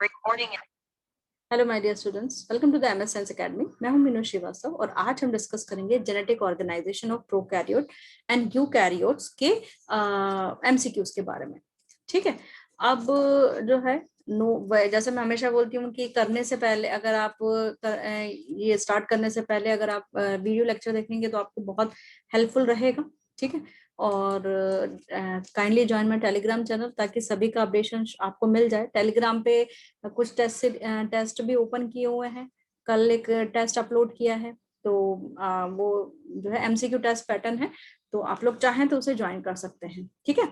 Recording. Hello my dear students, welcome to the MS science academy. मैं हूं मीनू श्रीवास्तव और आज हम डिस्कस करेंगे genetic organisation of prokaryote and eukaryotes के एमसीक्यूज के बारे में। ठीक है, अब जो है जैसे मैं हमेशा बोलती हूँ कि करने से पहले अगर आप ये स्टार्ट करने से पहले अगर आप वीडियो लेक्चर देखेंगे तो आपको बहुत हेल्पफुल रहेगा। ठीक है, और kindly join my Telegram channel ताकि सभी का अपडेशन आपको मिल जाए। टेलीग्राम पे कुछ टेस्ट भी ओपन किए हुए हैं, कल एक टेस्ट अपलोड किया है, तो वो जो है एमसीक्यू टेस्ट पैटर्न है, तो आप लोग चाहें तो उसे ज्वाइन कर सकते हैं। ठीक है,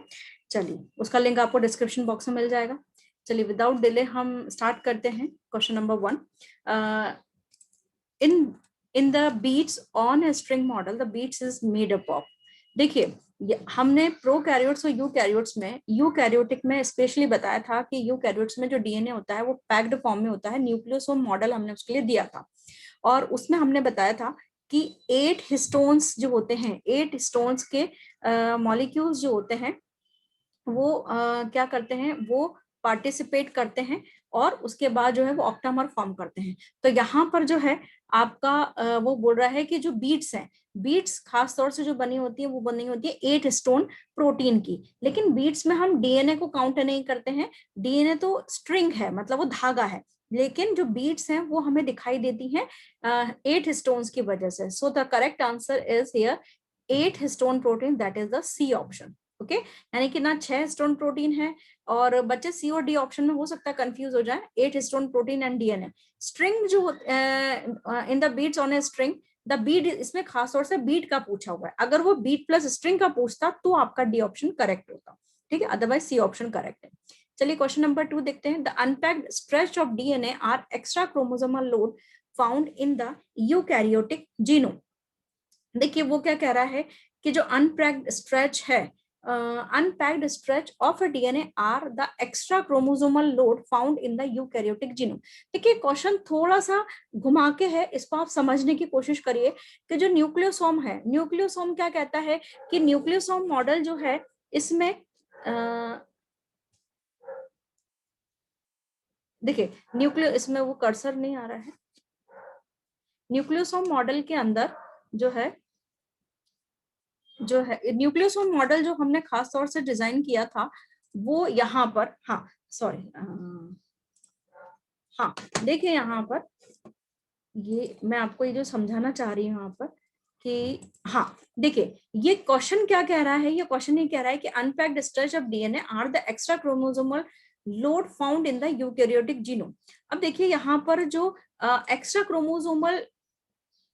चलिए उसका लिंक आपको डिस्क्रिप्शन बॉक्स में मिल जाएगा। चलिए विदाउट डिले हम स्टार्ट करते हैं। Question number 1, in the beads on a string model the beads is made up of. देखिए हमने प्रोकैरियोट्स और यूकैरियोट्स में, यूकैरियोटिक में स्पेशली बताया था कि यूकैरियोट्स में जो डीएनए होता है वो पैक्ड फॉर्म में होता है। न्यूक्लियोसोम मॉडल हमने उसके लिए दिया था और उसमें हमने बताया था कि 8 हिस्टोन्स जो होते हैं, 8 हिस्टोन्स के मॉलिक्यूल्स जो होते हैं वो क्या करते हैं, वो पार्टिसिपेट करते हैं और उसके बाद जो है वो ऑक्टामर फॉर्म करते हैं। तो यहाँ पर जो है आपका वो बोल रहा है कि जो बीट्स हैं, बीट्स खास तौर से जो बनी होती है वो बनी होती है 8 हिस्टोन प्रोटीन की, लेकिन बीट्स में हम डीएनए को काउंट नहीं करते हैं। डीएनए तो स्ट्रिंग है, मतलब वो धागा है, लेकिन जो बीट्स हैं वो हमें दिखाई देती हैं 8 हिस्टोन्स की वजह से। So the correct answer is here 8 histone protein, that is the C option. Okay, यानी कि ना 6 हिस्टोन प्रोटीन है, और बच्चे सी और डी ऑप्शन में हो सकता है कंफ्यूज हो जाए। 8 histone protein and DNA string जो in the beads on a string, the bead, इसमें खासतौर से बीट का पूछा हुआ है। अगर वो बीट प्लस स्ट्रिंग का पूछता तो आपका डी ऑप्शन करेक्ट होता। ठीक है, अदरवाइज सी ऑप्शन करेक्ट है। चलिए क्वेश्चन नंबर 2 देखते हैं। The unpacked stretch of DNA are extra chromosomal load found in the eukaryotic genome. देखिए वो क्या कह रहा है कि जो अनपैक्ड स्ट्रेच है, unpacked stretch of a DNA are the extra chromosomal load found in the eukaryotic genome। देखिए क्वेश्चन थोड़ा सा घुमा के है, इसको आप समझने की कोशिश करिए कि जो न्यूक्लियोसोम है, न्यूक्लियोसोम क्या कहता है कि न्यूक्लियोसोम मॉडल जो है इसमें देखिए इसमें वो कर्सर नहीं आ रहा है। न्यूक्लियोसोम मॉडल के अंदर जो है न्यूक्लियोसोम मॉडल जो हमने खास तौर से डिजाइन किया था वो यहाँ पर, हाँ सॉरी, हाँ देखिए यहाँ पर ये मैं आपको ये जो समझाना चाह रही हूँ यहाँ पर कि हाँ देखिए ये क्वेश्चन क्या कह रहा है, ये क्वेश्चन ये कह रहा है कि unpacked stretch of DNA are the extra chromosomal load found in the eukaryotic genome. अब देखिए यहाँ पर जो एक्स्ट्रा क्रोमोसोमल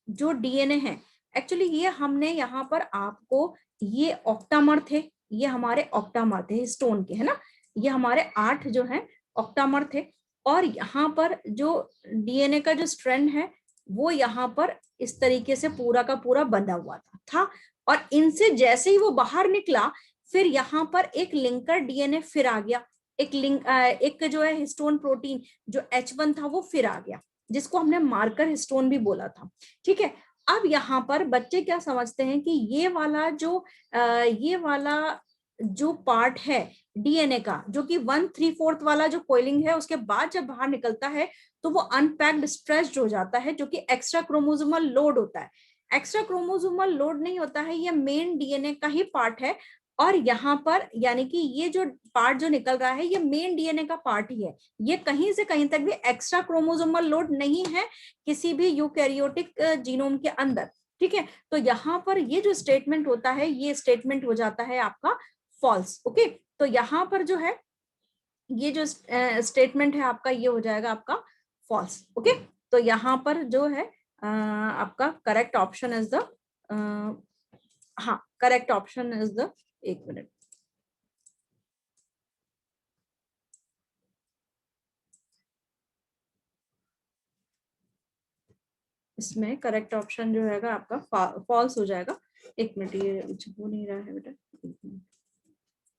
जो डीएनए है, एक्चुअली ये हमने यहाँ पर आपको, ये ऑक्टामर थे, ये हमारे ऑक्टामर थे स्टोन के, है ना, ये हमारे 8 जो है ऑक्टामर थे, और यहाँ पर जो डीएनए का जो स्ट्रैंड है वो यहाँ पर इस तरीके से पूरा का पूरा बंधा हुआ था, और इनसे जैसे ही वो बाहर निकला फिर यहाँ पर एक लिंकर डीएनए फिर आ गया, एक जो है हिस्टोन प्रोटीन जो H1 था वो फिर आ गया, जिसको हमने मार्कर हिस्टोन भी बोला था। ठीक है, अब यहाँ पर बच्चे क्या समझते हैं कि ये वाला जो पार्ट है डीएनए का, जो कि 1/3 वाला जो कोइलिंग है, उसके बाद जब बाहर निकलता है तो वो अनपैक्ड स्ट्रेच्ड हो जाता है, जो कि एक्स्ट्रा क्रोमोसोमल लोड होता है। एक्स्ट्रा क्रोमोसोमल लोड नहीं होता है, ये मेन डीएनए का ही पार्ट है, और यहाँ पर यानी कि ये जो पार्ट जो निकल रहा है ये मेन डीएनए का पार्ट ही है, ये कहीं से कहीं तक भी एक्स्ट्रा क्रोमोसोमल लोड नहीं है किसी भी यूकैरियोटिक जीनोम के अंदर। ठीक है, तो यहाँ पर ये जो स्टेटमेंट होता है ये स्टेटमेंट हो जाता है आपका फॉल्स। ओके, तो यहाँ पर जो है ये जो स्टेटमेंट है आपका ये हो जाएगा आपका फॉल्स। ओके, तो यहाँ पर जो है आपका करेक्ट ऑप्शन इज द, हाँ करेक्ट ऑप्शन इज द, एक मिनट, इसमें करेक्ट ऑप्शन जो है आपका फॉल्स हो जाएगा। एक मिनट, ये हो नहीं रहा है बेटा,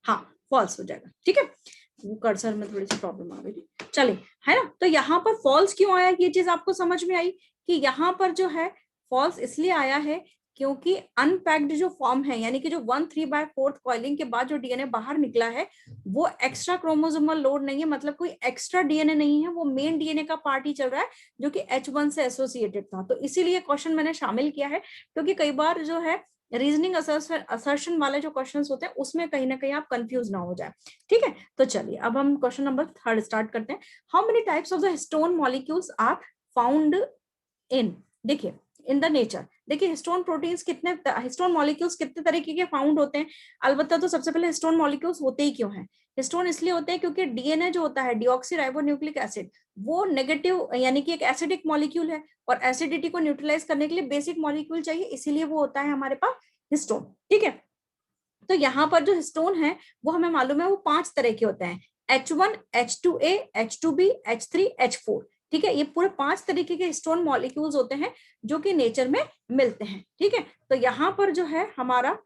हाँ फॉल्स हो जाएगा। ठीक है, वो कर्सर में थोड़ी सी प्रॉब्लम आ गई थी, चलिए, है ना। तो यहाँ पर फॉल्स क्यों आया, ये चीज आपको समझ में आई कि यहाँ पर जो है फॉल्स इसलिए आया है क्योंकि अनपैक्ड जो फॉर्म है, यानी कि जो 1/3/4 कॉइलिंग के बाद जो डीएनए बाहर निकला है वो एक्स्ट्रा क्रोमोसोमल लोड नहीं है, मतलब कोई एक्स्ट्रा डीएनए नहीं है, वो मेन डीएनए का पार्ट ही चल रहा है जो कि H1 से एसोसिएटेड था। तो इसीलिए क्वेश्चन मैंने शामिल किया है, क्योंकि कई बार जो है रीजनिंग असर्शन वाले जो क्वेश्चंस होते हैं उसमें कहीं ना कहीं आप कंफ्यूज ना हो जाए। ठीक है, तो चलिए अब हम क्वेश्चन नंबर 3 स्टार्ट करते हैं। How many types of the histone molecules are found in, देखिए इन द नेचर, देखिए हिस्टोन प्रोटीन्स कितने, हिस्टोन मॉलिक्यूल्स कितने तरीके के फाउंड होते हैं। अलबत्ता तो सबसे पहले हिस्टोन मॉलिक्यूल्स होते ही क्यों हैं, हिस्टोन इसलिए होते हैं क्योंकि डीएनए जो होता है डीऑक्सीराइबोन्यूक्लिक एसिड, वो नेगेटिव यानी कि एक एसिडिक मॉलिक्यूल है, और एसिडिटी को न्यूट्रलाइज करने के लिए बेसिक मॉलिक्यूल चाहिए, इसीलिए वो होता है हमारे पास हिस्टोन। ठीक है, तो यहाँ पर जो हिस्टोन है वो हमें मालूम है वो 5 तरह के होते हैं, H1, H2A, H2B, H3, H4। ठीक है, ये पूरे 5 तरीके के हिस्टोन मॉलिक्यूल्स होते हैं जो कि नेचर में मिलते हैं। ठीक है, तो यहाँ पर जो है हमारा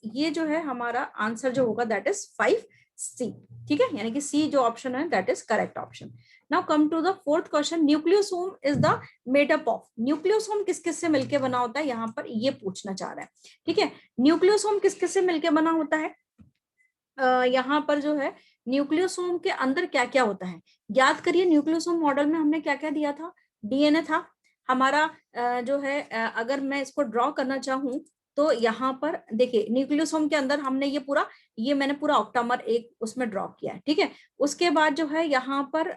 ये जो है हमारा आंसर जो होगा दैट इज 5C। ठीक है, यानी कि सी जो ऑप्शन है that is correct option. Now come to the fourth question, nucleosome is the made up of, nucleosome किस किस से मिलकर बना होता है, यहाँ पर ये पूछना चाह रहा है। ठीक है, न्यूक्लियोसोम किस किस से मिलकर बना होता है, यहाँ पर जो है न्यूक्लियोसोम के अंदर क्या क्या होता है, याद करिए न्यूक्लियोसोम मॉडल में हमने क्या क्या दिया था, डीएनए था हमारा, जो है अगर मैं इसको ड्रॉ करना चाहूं तो यहाँ पर देखिए न्यूक्लियोसोम के अंदर हमने ये पूरा, ये मैंने पूरा ऑक्टामर एक उसमें ड्रॉ किया है। ठीक है, उसके बाद जो है यहाँ पर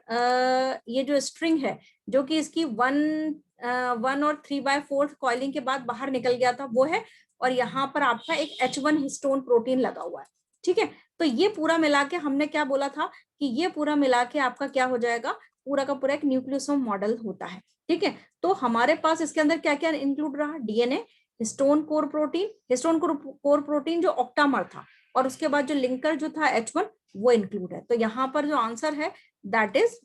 ये जो स्ट्रिंग है जो कि इसकी 1 और 3/4 कॉइलिंग के बाद बाहर निकल गया था वो है, और यहाँ पर आपका एक H1 हिस्टोन प्रोटीन लगा हुआ है। ठीक है, तो ये पूरा मिला के हमने क्या बोला था कि ये पूरा मिला के आपका क्या हो जाएगा, पूरा का पूरा एक न्यूक्लियोसोम मॉडल होता है। ठीक है, तो हमारे पास इसके अंदर क्या क्या इंक्लूड रहा, DNA, histone core protein, histone core protein जो ऑक्टामर था, और उसके बाद जो लिंकर जो था H1 वो इंक्लूड है। तो यहाँ पर जो आंसर है दैट इज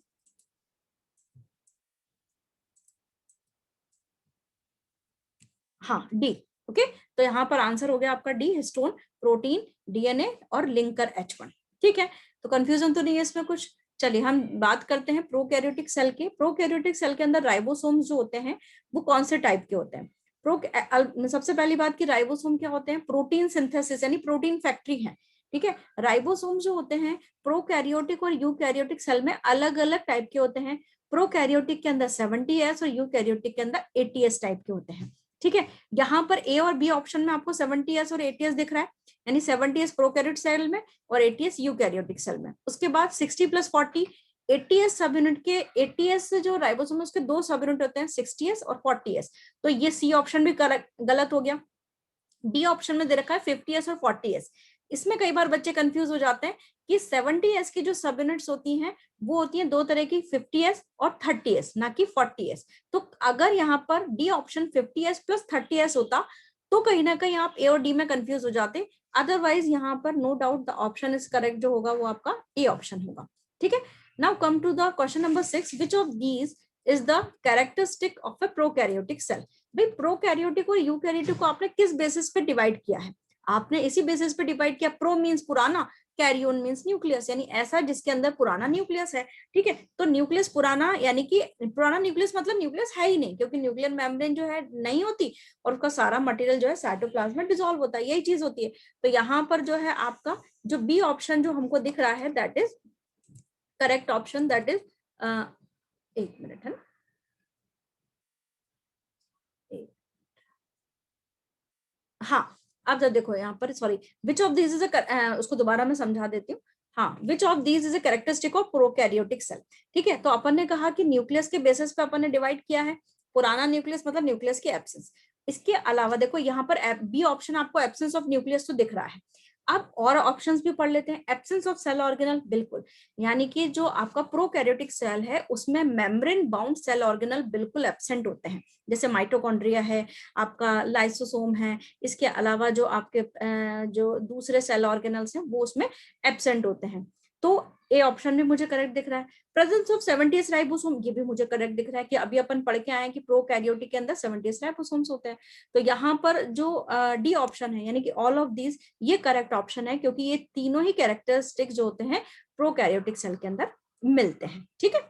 हाँ डी। ओके, तो यहाँ पर आंसर हो गया आपका डी, हिस्टोन प्रोटीन, डीएनए और लिंकर H1। ठीक है, तो कंफ्यूजन तो नहीं है इसमें कुछ। चलिए हम बात करते हैं प्रोकैरियोटिक सेल के। प्रोकैरियोटिक सेल के अंदर राइबोसोम्स जो होते हैं वो कौन से टाइप के होते हैं, सबसे पहली बात कि राइबोसोम क्या होते हैं, प्रोटीन सिंथेसिस यानी प्रोटीन फैक्ट्री है। ठीक है, राइबोसोम जो होते हैं प्रोकैरियोटिक और यूकैरियोटिक सेल में अलग अलग टाइप के होते हैं। प्रोकैरियोटिक के अंदर 70S और यूकैरियोटिक के अंदर 80S टाइप के होते हैं। ठीक है, यहाँ पर ए और बी ऑप्शन में आपको 70S और 80S दिख रहा है, यानी 70S प्रोकैरियोटिक सेल में और 80S यूकैरियोटिक सेल में। उसके बाद 60+40 80S सब यूनिट के, 80S जो राइबोसोम है उसके 2 सब यूनिट होते हैं 60S और 40S। तो ये सी ऑप्शन भी गलत हो गया। डी ऑप्शन में दे रखा है 50S और 40S। इसमें कई बार बच्चे कंफ्यूज हो जाते हैं कि 70S की जो सब यूनिट्स होती हैं वो होती हैं 2 तरह की, 50S और 30S, ना कि 40S। तो अगर यहाँ पर D option 50S plus 30S होता तो कहीं ना कहीं आप ए और डी में कंफ्यूज हो जाते। अदरवाइज यहाँ पर no doubt the option is correct जो होगा वो आपका ए ऑप्शन होगा। ठीक है, now come to the question number 6, which of these is the characteristic of a prokaryotic cell. भाई प्रोकैरियोटिक और यूकैरियोटिक को आपने किस बेसिस पे डिवाइड किया है, आपने इसी बेसिस पे डिवाइड किया, प्रो मींस पुराना, कैरियोन मींस न्यूक्लियस, यानी ऐसा जिसके अंदर पुराना न्यूक्लियस है। ठीक है, तो न्यूक्लियस पुराना यानी कि पुराना न्यूक्लियस मतलब न्यूक्लियस है ही नहीं, क्योंकि न्यूक्लियर मेम्ब्रेन जो है नहीं होती और उसका सारा मटेरियल जो है साइटोप्लाज्म में डिसॉल्व होता है, यही चीज होती है। तो यहाँ पर जो है आपका जो बी ऑप्शन जो हमको दिख रहा है that is correct option, that is एक मिनट है ना, हाँ अब जब देखो यहाँ पर, sorry, which of this is उसको दोबारा मैं समझा देती हूँ। हाँ, which of these is a characteristic of prokaryotic cell. ठीक है, तो अपन ने कहा कि न्यूक्लियस के बेसिस पे अपन ने डिवाइड किया है, पुराना न्यूक्लियस मतलब न्यूक्लियस की एब्सेंस। इसके अलावा देखो यहाँ पर बी ऑप्शन आपको एब्सेंस ऑफ न्यूक्लियस तो दिख रहा है। अब और ऑप्शंस भी पढ़ लेते हैं। एब्सेंस ऑफ सेल ऑर्गेनल, बिल्कुल, यानी कि जो आपका प्रोकैरियोटिक सेल है उसमें मेम्ब्रेन बाउंड सेल ऑर्गेनल बिल्कुल एब्सेंट होते हैं, जैसे माइटोकॉन्ड्रिया है, आपका लाइसोसोम है। इसके अलावा जो आपके जो दूसरे सेल ऑर्गेनल्स हैं वो उसमें एब्सेंट होते हैं। तो ए ऑप्शन भी मुझे करेक्ट दिख रहा है। प्रेजेंस ऑफ 70S राइबोसोम, ये भी मुझे करेक्ट दिख रहा है कि अभी अपन पढ़ के आए हैं कि प्रोकैरियोटिक के अंदर 70S राइबोसोम्स होते हैं। तो यहाँ पर जो डी ऑप्शन है यानी कि ऑल ऑफ दीज, ये करेक्ट ऑप्शन है, क्योंकि ये तीनों ही कैरेक्टरिस्टिक्स जो होते हैं प्रोकैरियोटिक सेल के अंदर मिलते हैं। ठीक है,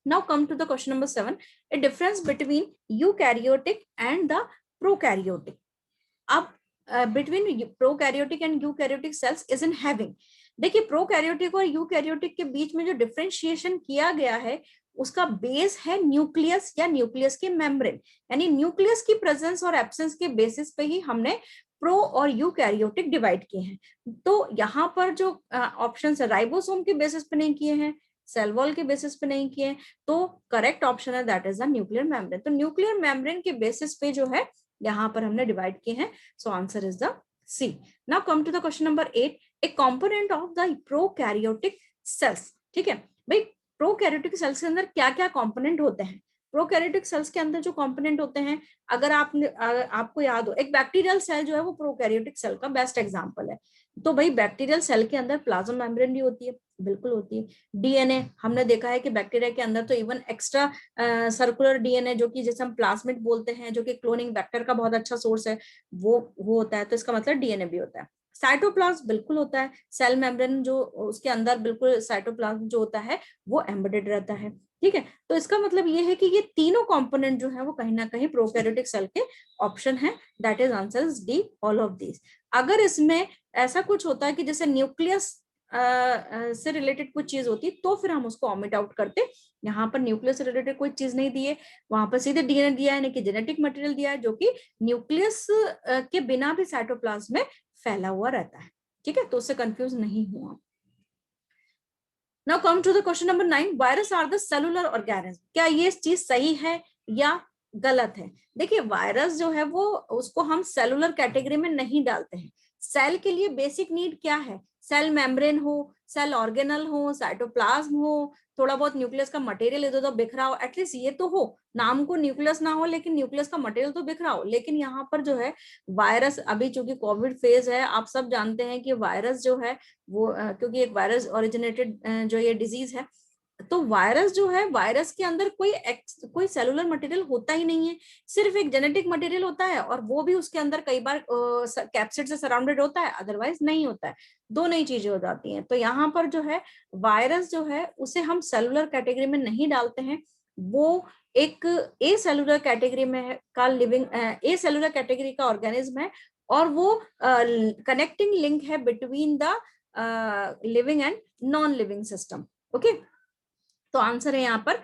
now come to the question number 7, a difference between eukaryotic and the prokaryotic. अब between prokaryotic and eukaryotic cells is in having, देखिए प्रोकैरियोटिक और यूकैरियोटिक के बीच में जो डिफरेंशिएशन किया गया है उसका बेस है न्यूक्लियस या न्यूक्लियस की मेम्ब्रेन, यानी न्यूक्लियस की प्रेजेंस और एब्सेंस के बेसिस पे ही हमने प्रो और यूकैरियोटिक डिवाइड किए हैं। तो यहाँ पर जो ऑप्शन है राइबोसोम के बेसिस पे नहीं किए हैं, सेल वॉल के बेसिस पे नहीं किए, तो करेक्ट ऑप्शन है that is the nuclear membrane. तो न्यूक्लियर मेम्ब्रेन के बेसिस पे जो है यहाँ पर हमने डिवाइड किए हैं, so answer is the C. Now come to the question number 8, a component of the prokaryotic cells. ठीक है भाई, प्रोकैरियोटिक सेल्स के अंदर क्या क्या कंपोनेंट होते हैं? प्रोकैरियोटिक सेल्स के अंदर जो कंपोनेंट होते हैं, अगर आपको याद हो, एक बैक्टीरियल सेल जो है वो प्रोकैरियोटिक सेल का बेस्ट एग्जांपल है। तो भाई बैक्टीरियल सेल के अंदर प्लाज्मा मेम्ब्रेन भी होती है, बिल्कुल होती है। डीएनए हमने देखा है कि बैक्टीरिया के अंदर तो इवन एक्स्ट्रा सर्कुलर डीएनए जो कि जैसे हम प्लाज्मिड बोलते हैं, जो कि क्लोनिंग वेक्टर का बहुत अच्छा सोर्स है, वो होता है, तो इसका मतलब डीएनए भी होता है। साइटोप्लाज्म बिल्कुल होता है, सेल मेम्ब्रेन जो उसके अंदर बिल्कुल साइटोप्लाज्म जो होता है वो एम्बेडेड रहता है। ठीक है, तो इसका मतलब ये है कि ये तीनों कंपोनेंट जो है वो कहीं ना कहीं प्रोकैरियोटिक सेल के ऑप्शन है, that is answer is D, all of these. अगर इसमें ऐसा कुछ होता है कि जैसे न्यूक्लियस से रिलेटेड कुछ चीज होती तो फिर हम उसको ऑमिट आउट करते। यहाँ पर न्यूक्लियस से रिलेटेड कोई चीज नहीं दी है, वहां पर सीधे डीएनए दिया है, यानी कि जेनेटिक मटेरियल दिया है जो कि न्यूक्लियस के बिना भी साइटोप्लाज्म में फैला हुआ रहता है। ठीक है, तो उससे कंफ्यूज नहीं हुआ। Now come to the question number 9, virus are the cellular organism. क्या ये चीज सही है या गलत है? देखिए वायरस जो है वो उसको हम सेलुलर कैटेगरी में नहीं डालते हैं। सेल के लिए बेसिक नीड क्या है? सेल मेम्ब्रेन हो, सेल ऑर्गेनल हो, साइटोप्लाज्म हो, थोड़ा बहुत न्यूक्लियस का मटेरियल इधर उधर बिखरा हो, एटलीस्ट ये तो हो, नाम को न्यूक्लियस ना हो लेकिन न्यूक्लियस का मटेरियल तो बिखरा हो। लेकिन यहाँ पर जो है वायरस, अभी चूंकि कोविड फेज है, आप सब जानते हैं कि वायरस जो है वो क्योंकि एक वायरस ओरिजिनेटेड जो ये डिजीज है, तो वायरस जो है, वायरस के अंदर कोई सेलुलर मटेरियल होता ही नहीं है, सिर्फ एक जेनेटिक मटेरियल होता है, और वो भी उसके अंदर कई बार कैप्सिड से सराउंडेड होता है, अदरवाइज नहीं होता है। दो नई चीजें हो जाती हैं। तो यहाँ पर जो है वायरस जो है उसे हम सेलुलर कैटेगरी में नहीं डालते हैं, वो एक ए सेलुलर कैटेगरी में का लिविंग, ए सेलुलर कैटेगरी का ऑर्गेनिज्म है, और वो कनेक्टिंग लिंक है between the living and non living system. Okay, तो आंसर है यहाँ पर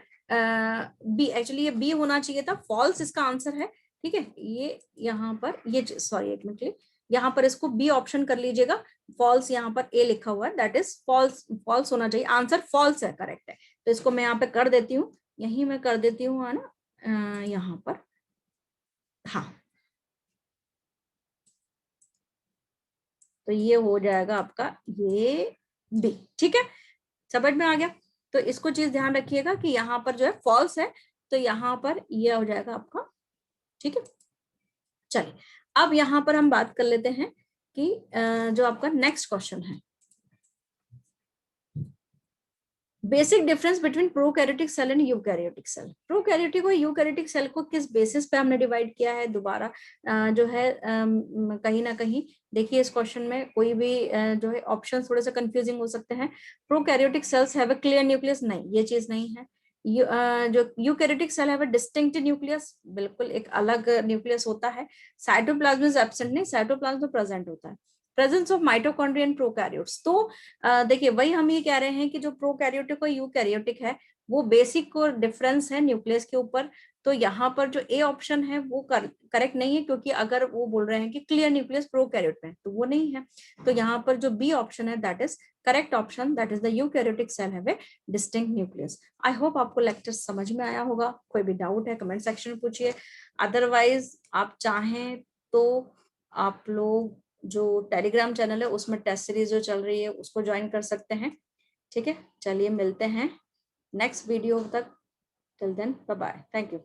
बी। एक्चुअली ये बी होना चाहिए था, फॉल्स इसका आंसर है। ठीक है, ये यहाँ पर ये सॉरी एक मिनट, यहाँ पर इसको बी ऑप्शन कर लीजिएगा, फॉल्स यहाँ पर ए लिखा हुआ है, दैट इज फॉल्स, फॉल्स होना चाहिए, आंसर फॉल्स है, करेक्ट है। तो इसको मैं यहाँ पे कर देती हूँ, यही मैं कर देती हूँ, है ना, यहाँ पर, हाँ, तो ये हो जाएगा आपका ये बी। ठीक है, समझ में आ गया? तो इसको चीज ध्यान रखिएगा कि यहाँ पर जो है फॉल्स है, तो यहाँ पर ये हो जाएगा आपका। ठीक है, चलिए अब यहाँ पर हम बात कर लेते हैं कि जो आपका नेक्स्ट क्वेश्चन है, basic difference between prokaryotic cell and eukaryotic cell. Prokaryotic और यूकैरियोटिक सेल को किस बेसिस पे हमने डिवाइड किया है? दोबारा जो है कहीं ना कहीं देखिए, इस क्वेश्चन में कोई भी जो है ऑप्शन थोड़े से कंफ्यूजिंग हो सकते हैं। Prokaryotic cells have a clear nucleus, नहीं ये चीज नहीं है। जो eukaryotic cell have a distinct nucleus, बिल्कुल एक अलग न्यूक्लियस होता है। साइटोप्लाज्म इज एब्सेंट, नहीं साइटोप्लाज्म प्रेजेंट होता है। Presence of mitochondria in prokaryotes, तो देखिए वही हम ये कह रहे हैं कि जो प्रोकैरियोटिक और यूकैरियोटिक है वो बेसिक को डिफरेंस है न्यूक्लियस के ऊपर। तो यहाँ पर जो ए ऑप्शन है वो करेक्ट नहीं है, क्योंकि अगर वो बोल रहे हैं कि क्लियर न्यूक्लियस प्रोकैरियोट में, तो वो नहीं है। तो यहाँ पर जो बी ऑप्शन है that is correct option, that is the eukaryotic cell have a distinct nucleus. I hope आपको लेक्चर समझ में आया होगा। कोई भी डाउट है कमेंट सेक्शन में पूछिए, अदरवाइज आप चाहें तो आप लोग जो टेलीग्राम चैनल है उसमें टेस्ट सीरीज जो चल रही है उसको ज्वाइन कर सकते हैं। ठीक है, चलिए मिलते हैं नेक्स्ट वीडियो तक, till then bye bye, thank you.